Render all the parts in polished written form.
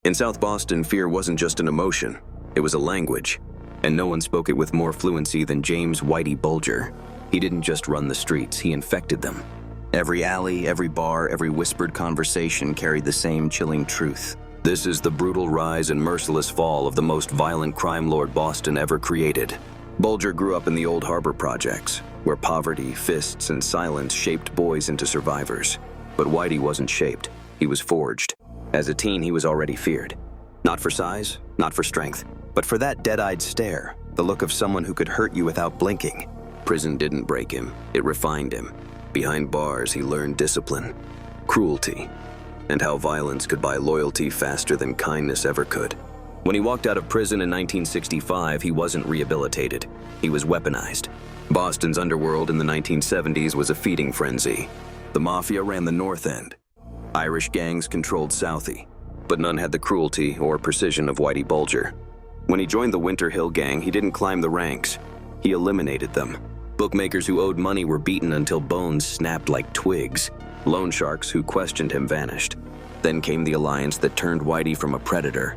In South Boston, fear wasn't just an emotion, it was a language. And no one spoke it with more fluency than James Whitey Bulger. He didn't just run the streets, he infected them. Every alley, every bar, every whispered conversation carried the same chilling truth. This is the brutal rise and merciless fall of the most violent crime lord Boston ever created. Bulger grew up in the old harbor projects, where poverty, fists, and silence shaped boys into survivors. But Whitey wasn't shaped, he was forged. As a teen, he was already feared. Not for size, not for strength, but for that dead-eyed stare, the look of someone who could hurt you without blinking. Prison didn't break him, it refined him. Behind bars, he learned discipline, cruelty, and how violence could buy loyalty faster than kindness ever could. When he walked out of prison in 1965, he wasn't rehabilitated. He was weaponized. Boston's underworld in the 1970s was a feeding frenzy. The mafia ran the North End. Irish gangs controlled Southie, but none had the cruelty or precision of Whitey Bulger. When he joined the Winter Hill Gang, he didn't climb the ranks. He eliminated them. Bookmakers who owed money were beaten until bones snapped like twigs. Loan sharks who questioned him vanished. Then came the alliance that turned Whitey from a predator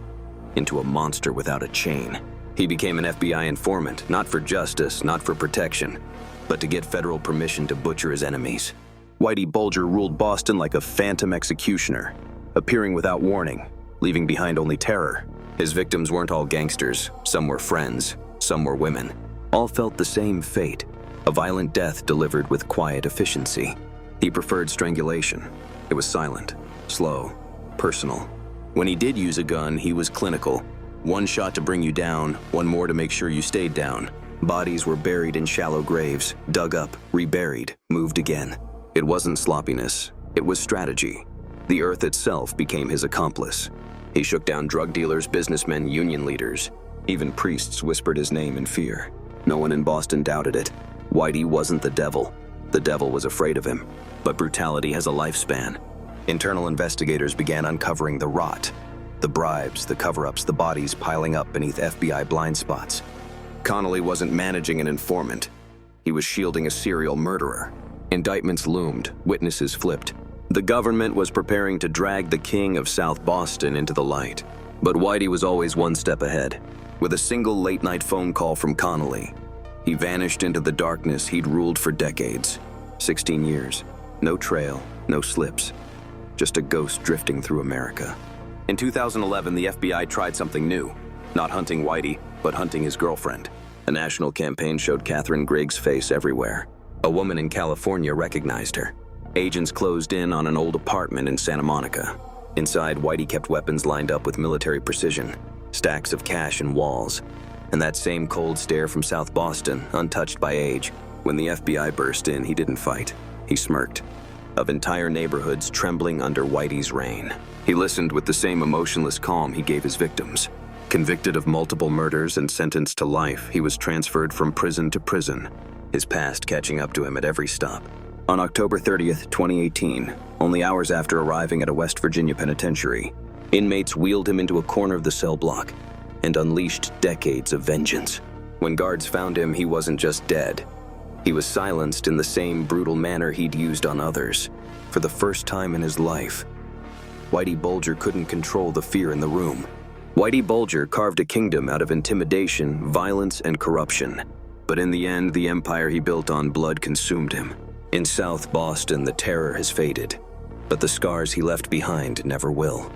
into a monster without a chain. He became an FBI informant, not for justice, not for protection, but to get federal permission to butcher his enemies. Whitey Bulger ruled Boston like a phantom executioner, appearing without warning, leaving behind only terror. His victims weren't all gangsters, some were friends, some were women. All felt the same fate, a violent death delivered with quiet efficiency. He preferred strangulation. It was silent, slow, personal. When he did use a gun, he was clinical. One shot to bring you down, one more to make sure you stayed down. Bodies were buried in shallow graves, dug up, reburied, moved again. It wasn't sloppiness, it was strategy. The earth itself became his accomplice. He shook down drug dealers, businessmen, union leaders. Even priests whispered his name in fear. No one in Boston doubted it. Whitey wasn't the devil. The devil was afraid of him. But brutality has a lifespan. Internal investigators began uncovering the rot, the bribes, the cover-ups, the bodies piling up beneath FBI blind spots. Connolly wasn't managing an informant. He was shielding a serial murderer. Indictments loomed, witnesses flipped. The government was preparing to drag the king of South Boston into the light. But Whitey was always one step ahead. With a single late-night phone call from Connolly, he vanished into the darkness he'd ruled for decades. 16 years. No trail, no slips. Just a ghost drifting through America. In 2011, the FBI tried something new. Not hunting Whitey, but hunting his girlfriend. A national campaign showed Catherine Grigg's face everywhere. A woman in California recognized her. Agents closed in on an old apartment in Santa Monica. Inside, Whitey kept weapons lined up with military precision. Stacks of cash and walls. And that same cold stare from South Boston, untouched by age. When the FBI burst in, he didn't fight. He smirked. Of entire neighborhoods trembling under Whitey's reign. He listened with the same emotionless calm he gave his victims. Convicted of multiple murders and sentenced to life, he was transferred from prison to prison, his past catching up to him at every stop. On October 30th, 2018, only hours after arriving at a West Virginia penitentiary, inmates wheeled him into a corner of the cell block and unleashed decades of vengeance. When guards found him, he wasn't just dead. He was silenced in the same brutal manner he'd used on others. For the first time in his life, Whitey Bulger couldn't control the fear in the room. Whitey Bulger carved a kingdom out of intimidation, violence, and corruption. But in the end, the empire he built on blood consumed him. In South Boston, the terror has faded, but the scars he left behind never will.